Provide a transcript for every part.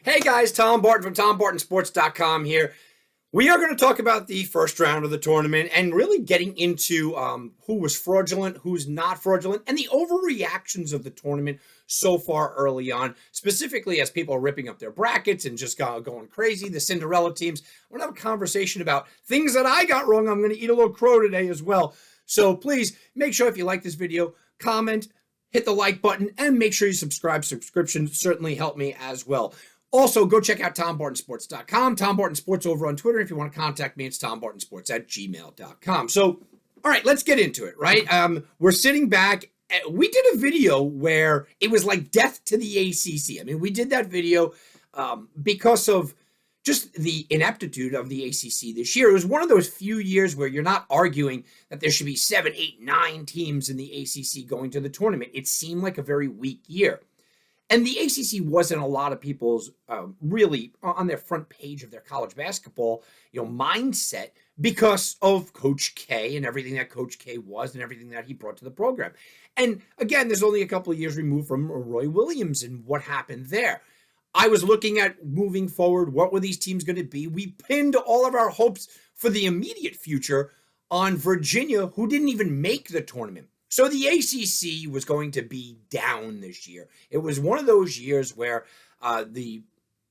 Hey guys, Tom Barton from TomBartonSports.com here. We are going to talk about the first round of the tournament and really getting into who was fraudulent, who's not fraudulent, and the overreactions of the tournament so far early on, specifically as people are ripping up their brackets and just going crazy, the Cinderella teams. I want to have a conversation about things that I got wrong. I'm going to eat a little crow today as well. So please make sure if you like this video, comment, hit the like button, and make sure you subscribe. Subscriptions certainly help me as well. Also, go check out TomBartonSports.com, Tom Barton Sports over on Twitter. If you want to contact me, it's TomBartonSports@gmail.com. So, all right, let's get into it, right? We're sitting back. We did a video where it was like death to the ACC. I mean, we did that video because of just the ineptitude of the ACC this year. It was one of those few years where you're not arguing that there should be 7, 8, 9 teams in the ACC going to the tournament. It seemed like a very weak year. And the ACC wasn't a lot of people's really on their front page of their college basketball, mindset because of Coach K and everything that Coach K was and everything that he brought to the program. And again, there's only a couple of years removed from Roy Williams and what happened there. I was looking at moving forward. What were these teams going to be? We pinned all of our hopes for the immediate future on Virginia, who didn't even make the tournament. So the ACC was going to be down this year. It was one of those years where the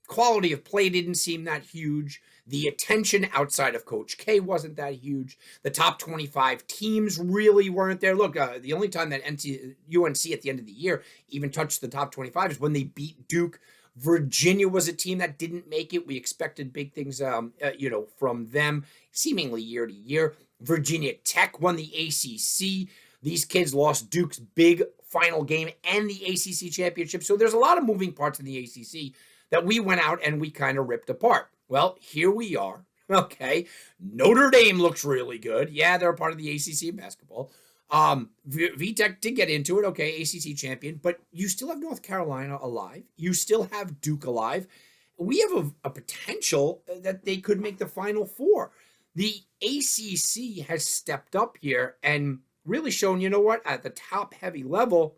quality of play didn't seem that huge. The attention outside of Coach K wasn't that huge. The top 25 teams really weren't there. Look, the only time that UNC at the end of the year even touched the top 25 is when they beat Duke. Virginia was a team that didn't make it. We expected big things, from them seemingly year to year. Virginia Tech won the ACC. These kids lost Duke's big final game and the ACC championship. So there's a lot of moving parts in the ACC that we went out and we kind of ripped apart. Well, here we are. Okay. Notre Dame looks really good. Yeah, they're a part of the ACC in basketball. VTech did get into it. Okay, ACC champion. But you still have North Carolina alive. You still have Duke alive. We have a potential that they could make the Final Four. The ACC has stepped up here and really shown, at the top heavy level,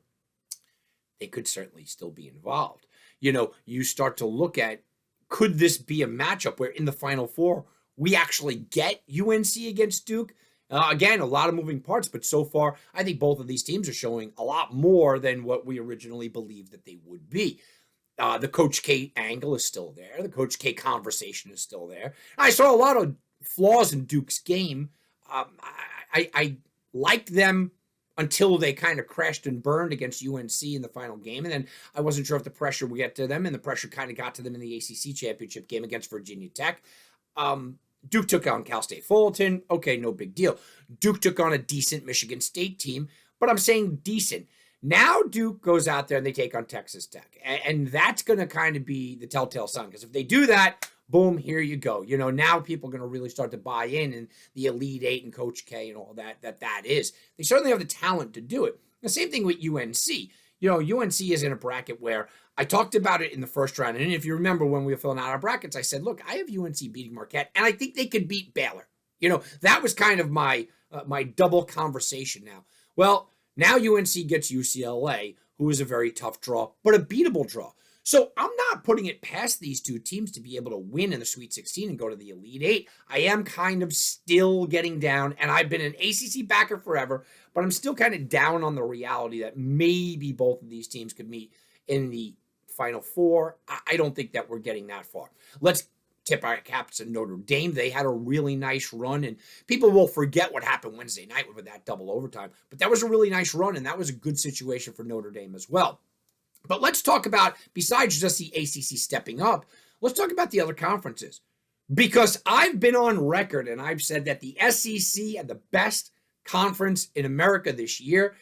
they could certainly still be involved. You start to look at, could this be a matchup where in the Final Four, we actually get UNC against Duke? Again, a lot of moving parts, but so far, I think both of these teams are showing a lot more than what we originally believed that they would be. The Coach K angle is still there. The Coach K conversation is still there. I saw a lot of flaws in Duke's game. I liked them until they kind of crashed and burned against UNC in the final game. And then I wasn't sure if the pressure would get to them, and the pressure kind of got to them in the ACC championship game against Virginia Tech. Duke took on Cal State Fullerton. Okay, no big deal. Duke took on a decent Michigan State team, but I'm saying decent. Now Duke goes out there and they take on Texas Tech. And that's going to kind of be the telltale sign, because if they do that, boom, here you go. Now people are going to really start to buy in the Elite Eight and Coach K and all that is. They certainly have the talent to do it. The same thing with UNC. UNC is in a bracket where I talked about it in the first round. And if you remember when we were filling out our brackets, I said, look, I have UNC beating Marquette, and I think they could beat Baylor. That was kind of my double conversation now. Well, now UNC gets UCLA, who is a very tough draw, but a beatable draw. So I'm not putting it past these two teams to be able to win in the Sweet 16 and go to the Elite Eight. I am kind of still getting down, and I've been an ACC backer forever, but I'm still kind of down on the reality that maybe both of these teams could meet in the Final Four. I don't think that we're getting that far. Let's tip our caps to Notre Dame. They had a really nice run, and people will forget what happened Wednesday night with that double overtime, but that was a really nice run, and that was a good situation for Notre Dame as well. But let's talk about, besides just the ACC stepping up, let's talk about the other conferences. Because I've been on record and I've said that the SEC had the best conference in America this year,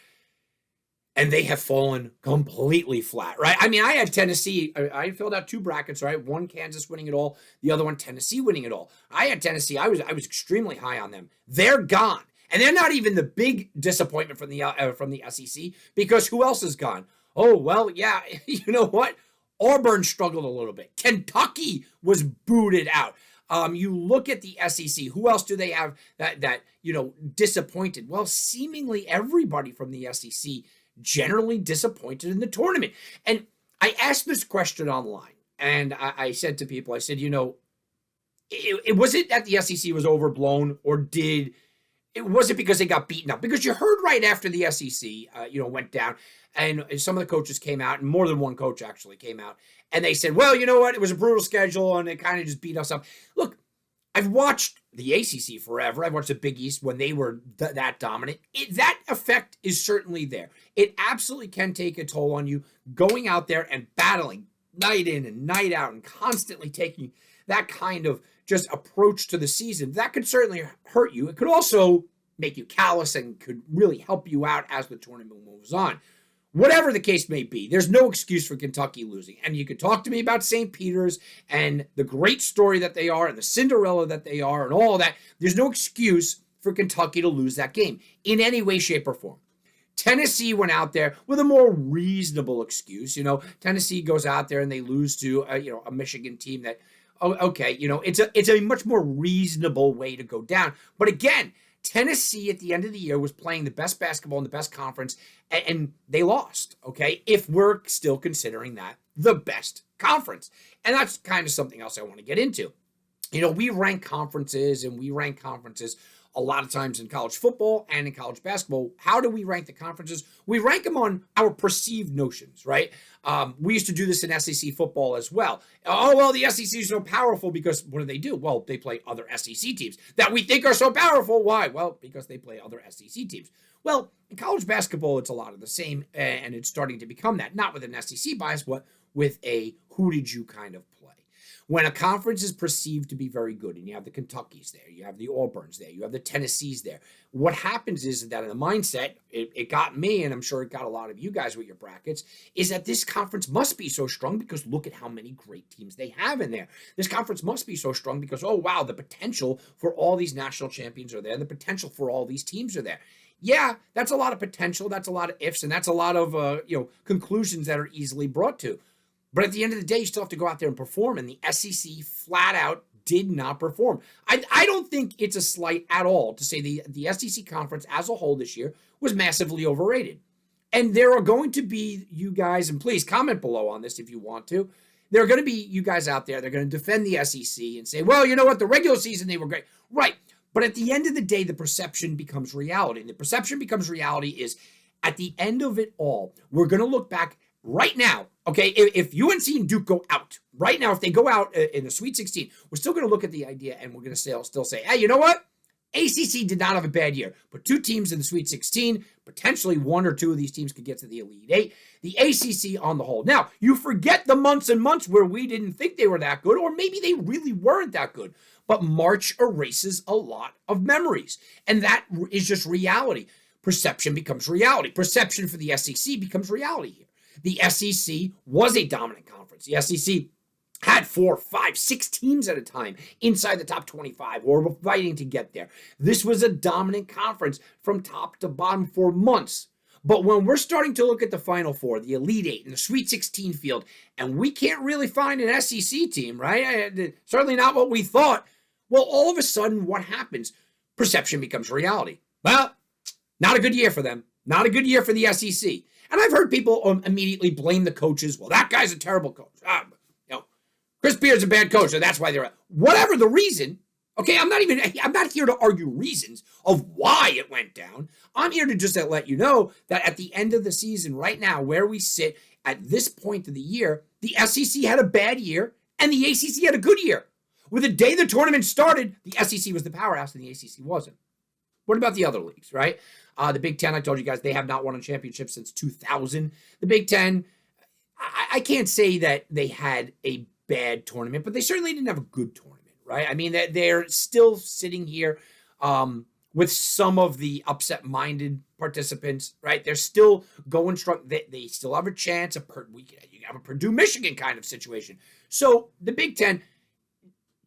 and they have fallen completely flat, right? I mean, I had Tennessee. I filled out two brackets, right? One Kansas winning it all, the other one Tennessee winning it all. I had Tennessee. I was extremely high on them. They're gone. And they're not even the big disappointment from the SEC, because who else is gone? Oh, well, yeah, you know what? Auburn struggled a little bit. Kentucky was booted out. You look at the SEC. Who else do they have that disappointed? Well, seemingly everybody from the SEC generally disappointed in the tournament. And I asked this question online, And I said to people, I said, it was it that the SEC was overblown, or was it because they got beaten up? Because you heard right after the SEC, went down, and some of the coaches came out, and more than one coach actually came out, and they said, well, you know what? It was a brutal schedule, and it kind of just beat us up. Look, I've watched the ACC forever. I've watched the Big East when they were that dominant. That effect is certainly there. It absolutely can take a toll on you going out there and battling night in and night out and constantly taking that kind of just approach to the season. That could certainly hurt you. It could also make you callous and could really help you out as the tournament moves on. Whatever the case may be, there's no excuse for Kentucky losing. And you could talk to me about St. Peter's and the great story that they are and the Cinderella that they are and all that. There's no excuse for Kentucky to lose that game in any way, shape, or form. Tennessee went out there with a more reasonable excuse. Tennessee goes out there and they lose to a Michigan team that, it's a much more reasonable way to go down. But again, Tennessee at the end of the year was playing the best basketball in the best conference, and they lost, okay, if we're still considering that the best conference. And that's kind of something else I want to get into. We rank conferences a lot of times in college football and in college basketball. How do we rank the conferences? We rank them on our perceived notions, right? We used to do this in SEC football as well. Oh, well, the SEC is so powerful because what do? Well, they play other SEC teams that we think are so powerful. Why? Well, because they play other SEC teams. Well, in college basketball, it's a lot of the same, and it's starting to become that, not with an SEC bias, but with a who did you kind of play. When a conference is perceived to be very good, and you have the Kentuckys there, you have the Auburns there, you have the Tennessees there, what happens is that in the mindset, it got me, and I'm sure it got a lot of you guys with your brackets, is that this conference must be so strong because look at how many great teams they have in there. This conference must be so strong because, oh, wow, the potential for all these national champions are there. The potential for all these teams are there. Yeah, that's a lot of potential. That's a lot of ifs, and that's a lot of conclusions that are easily brought to. But at the end of the day, you still have to go out there and perform, and the SEC flat out did not perform. I don't think it's a slight at all to say the SEC conference as a whole this year was massively overrated. And there are going to be you guys, and please comment below on this if you want to, there are going to be you guys out there, they're going to defend the SEC and say, well, you know what, the regular season, they were great. Right. But at the end of the day, the perception becomes reality. And the perception becomes reality is at the end of it all, we're going to look back right now. Okay, if UNC and Duke go out right now, if they go out in the Sweet 16, we're still going to look at the idea and we're going to still say, hey, you know what? ACC did not have a bad year. But two teams in the Sweet 16, potentially one or two of these teams could get to the Elite Eight. The ACC on the whole. Now, you forget the months and months where we didn't think they were that good, or maybe they really weren't that good. But March erases a lot of memories. And that is just reality. Perception becomes reality. Perception for the SEC becomes reality here. The SEC was a dominant conference. The SEC had 4, 5, 6 teams at a time inside the top 25 or were fighting to get there. This was a dominant conference from top to bottom for months. But when we're starting to look at the Final Four, the Elite Eight, and the Sweet 16 field, and we can't really find an SEC team, right? Certainly not what we thought. Well, all of a sudden, what happens? Perception becomes reality. Well, not a good year for them. Not a good year for the SEC. And I've heard people immediately blame the coaches. Well, that guy's a terrible coach. Chris Beard's a bad coach, so that's why they're whatever the reason. Okay, I'm not here to argue reasons of why it went down. I'm here to just let you know that at the end of the season, right now, where we sit at this point of the year, the SEC had a bad year and the ACC had a good year. With the day the tournament started, the SEC was the powerhouse and the ACC wasn't. What about the other leagues, right? The Big Ten, I told you guys, they have not won a championship since 2000. The Big Ten, I can't say that they had a bad tournament, but they certainly didn't have a good tournament, right? I mean, they're still sitting here with some of the upset-minded participants, right? They're still going strong. They still have a chance. You have a Purdue-Michigan kind of situation. So the Big Ten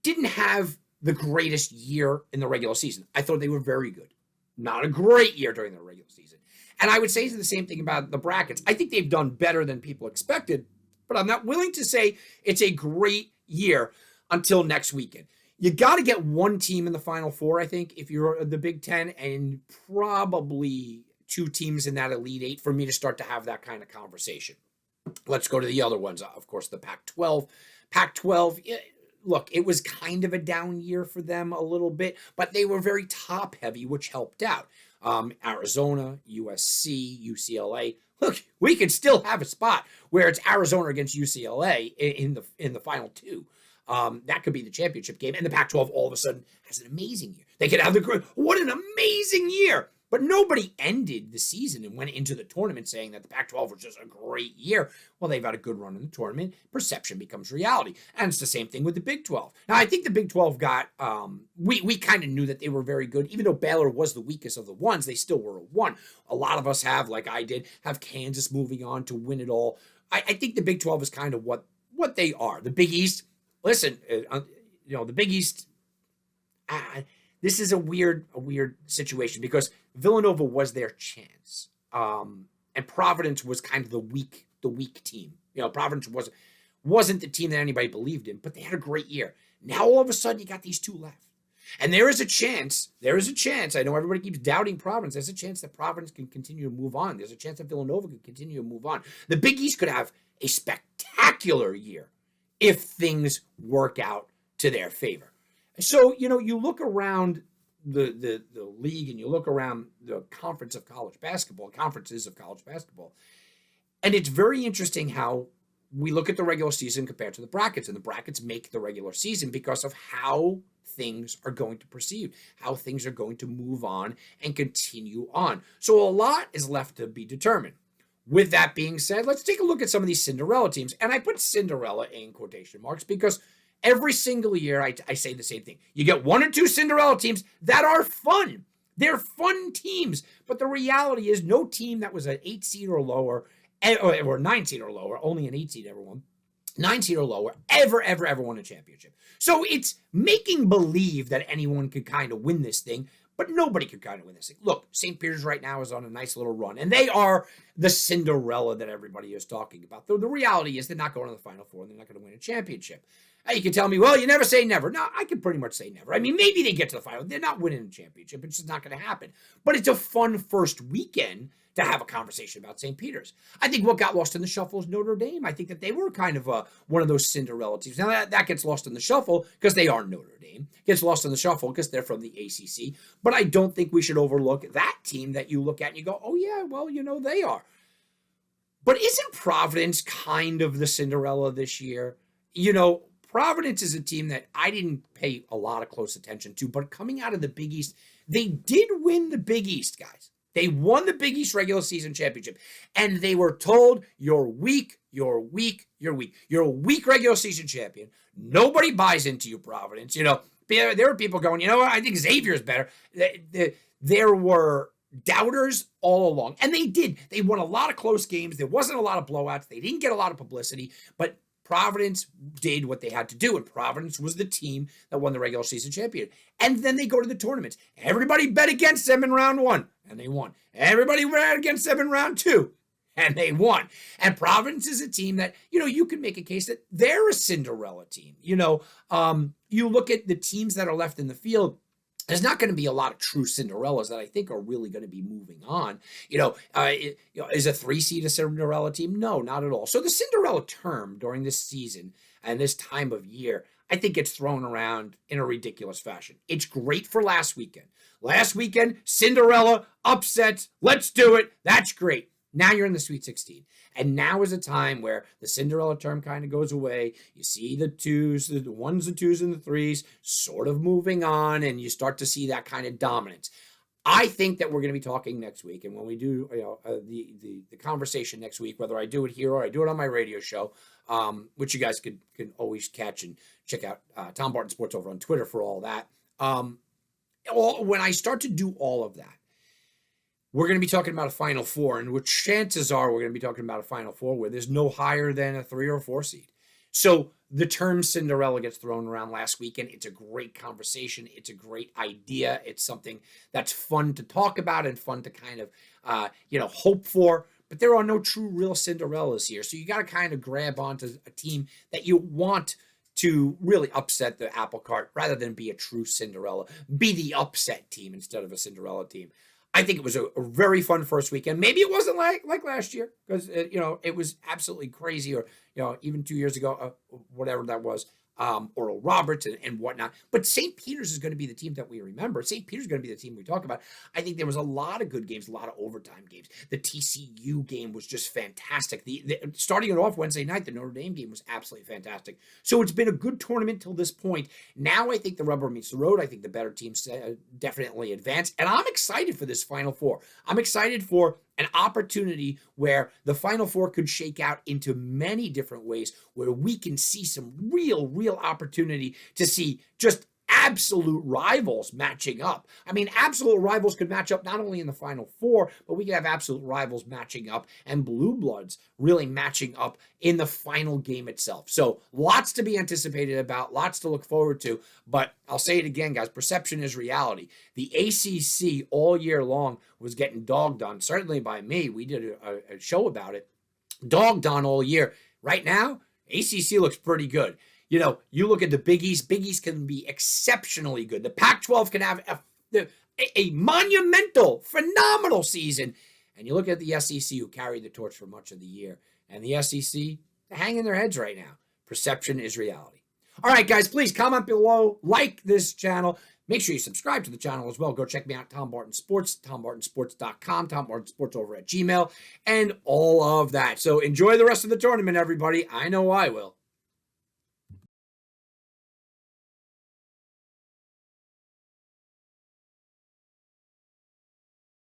didn't have the greatest year in the regular season. I thought they were very good. Not a great year during the regular season. And I would say the same thing about the brackets. I think they've done better than people expected, but I'm not willing to say it's a great year until next weekend. You got to get one team in the Final Four, I think, if you're the Big Ten, and probably 2 teams in that Elite Eight for me to start to have that kind of conversation. Let's go to the other ones. Of course, the Pac-12 Pac-12, look, it was kind of a down year for them a little bit, but they were very top heavy, which helped out. Arizona, USC, UCLA. Look, we could still have a spot where it's Arizona against UCLA in the final two. That could be the championship game. And the Pac-12 all of a sudden has an amazing year. They could have what an amazing year. But nobody ended the season and went into the tournament saying that the Pac-12 was just a great year. Well, they've had a good run in the tournament. Perception becomes reality. And it's the same thing with the Big 12. Now, I think the Big 12 got, we kind of knew that they were very good. Even though Baylor was the weakest of the ones, they still were a one. A lot of us have, like I did, have Kansas moving on to win it all. I think the Big 12 is kind of what they are. The Big East, listen, the Big East, this is a weird situation because Villanova was their chance, and Providence was kind of the weak team. Providence wasn't the team that anybody believed in, but they had a great year. Now all of a sudden you got these two left, and there is a chance. I know everybody keeps doubting Providence. There's a chance that Providence can continue to move on. There's a chance that Villanova can continue to move on. The Big East could have a spectacular year if things work out to their favor. So, you look around the league and you look around the conferences of college basketball, and it's very interesting how we look at the regular season compared to the brackets, and the brackets make the regular season because of how things are going to proceed, how things are going to move on and continue on. So a lot is left to be determined. With that being said, let's take a look at some of these Cinderella teams. And I put Cinderella in quotation marks because every single year, I say the same thing. You get one or two Cinderella teams that are fun. They're fun teams. But the reality is no team that was an 8 seed or lower, or 9 seed or lower, only an 8 seed ever won, 9 seed or lower, ever won a championship. So it's making believe that anyone could kind of win this thing, but nobody could kind of win this thing. Look, St. Peter's right now is on a nice little run, and they are the Cinderella that everybody is talking about. The reality is they're not going to the Final Four, and they're not going to win a championship. You can tell me, well, you never say never. No, I can pretty much say never. I mean, maybe they get to the final. They're not winning a championship. It's just not going to happen. But it's a fun first weekend to have a conversation about St. Peter's. I think what got lost in the shuffle is Notre Dame. I think that they were kind of one of those Cinderella teams. Now, that gets lost in the shuffle because they are Notre Dame. Gets lost in the shuffle because they're from the ACC. But I don't think we should overlook that team that you look at and you go, oh, yeah, well, they are. But isn't Providence kind of the Cinderella this year? Providence is a team that I didn't pay a lot of close attention to, but coming out of the Big East, they did win the Big East, guys. They won the Big East regular season championship, and they were told, you're weak. You're a weak regular season champion. Nobody buys into you, Providence. There were people going, what? I think Xavier's better. There were doubters all along, and they did. They won a lot of close games. There wasn't a lot of blowouts. They didn't get a lot of publicity, but Providence did what they had to do, and Providence was the team that won the regular season champion. And then they go to the tournaments. Everybody bet against them in round 1, and they won. Everybody bet against them in round 2, and they won. And Providence is a team that, you can make a case that they're a Cinderella team. You look at the teams that are left in the field, there's not going to be a lot of true Cinderellas that I think are really going to be moving on. Is a 3 seed a Cinderella team? No, not at all. So the Cinderella term during this season and this time of year, I think gets thrown around in a ridiculous fashion. It's great for last weekend. Last weekend, Cinderella, upsets, let's do it. That's great. Now you're in the Sweet 16. And now is a time where the Cinderella term kind of goes away. You see the 2s, the 1s, the 2s, and the 3s sort of moving on, and you start to see that kind of dominance. I think that we're going to be talking next week, and when we do the conversation next week, whether I do it here or I do it on my radio show, which you guys can always catch and check out Tom Barton Sports over on Twitter for all that. When I start to do all of that, we're going to be talking about a Final Four, and which chances are we're going to be talking about a Final Four where there's no higher than a 3 or 4 seed. So the term Cinderella gets thrown around last weekend. It's a great conversation. It's a great idea. It's something that's fun to talk about and fun to kind of, hope for. But there are no true real Cinderellas here. So you got to kind of grab onto a team that you want to really upset the apple cart rather than be a true Cinderella. Be the upset team instead of a Cinderella team. I think it was a very fun first weekend. Maybe it wasn't like last year because it was absolutely crazy, or even 2 years ago, whatever that was. Oral Roberts and whatnot. But St. Peter's is going to be the team that we remember. St. Peter's is going to be the team we talk about. I think there was a lot of good games, a lot of overtime games. The TCU game was just fantastic. The starting it off Wednesday night, the Notre Dame game was absolutely fantastic. So it's been a good tournament till this point. Now I think the rubber meets the road. I think the better teams definitely advance. And I'm excited for this Final Four. I'm excited for an opportunity where the Final Four could shake out into many different ways, where we can see some real opportunity to see just absolute rivals matching up. I mean, absolute rivals could match up not only in the Final Four, but we could have absolute rivals matching up and blue bloods really matching up in the final game itself. So lots to be anticipated about, lots to look forward to. But I'll say it again, guys, perception is reality. The ACC all year long was getting dogged on, certainly by me. We did a show about it. Dogged on all year. Right now, ACC looks pretty good. You look at the Big East. Big East can be exceptionally good. The Pac-12 can have a monumental, phenomenal season. And you look at the SEC, who carried the torch for much of the year. And the SEC, they're hanging their heads right now. Perception is reality. All right, guys, please comment below, like this channel. Make sure you subscribe to the channel as well. Go check me out, Tom Barton Sports, TomBartonSports.com, Tom Barton Sports over at Gmail, and all of that. So enjoy the rest of the tournament, everybody. I know I will.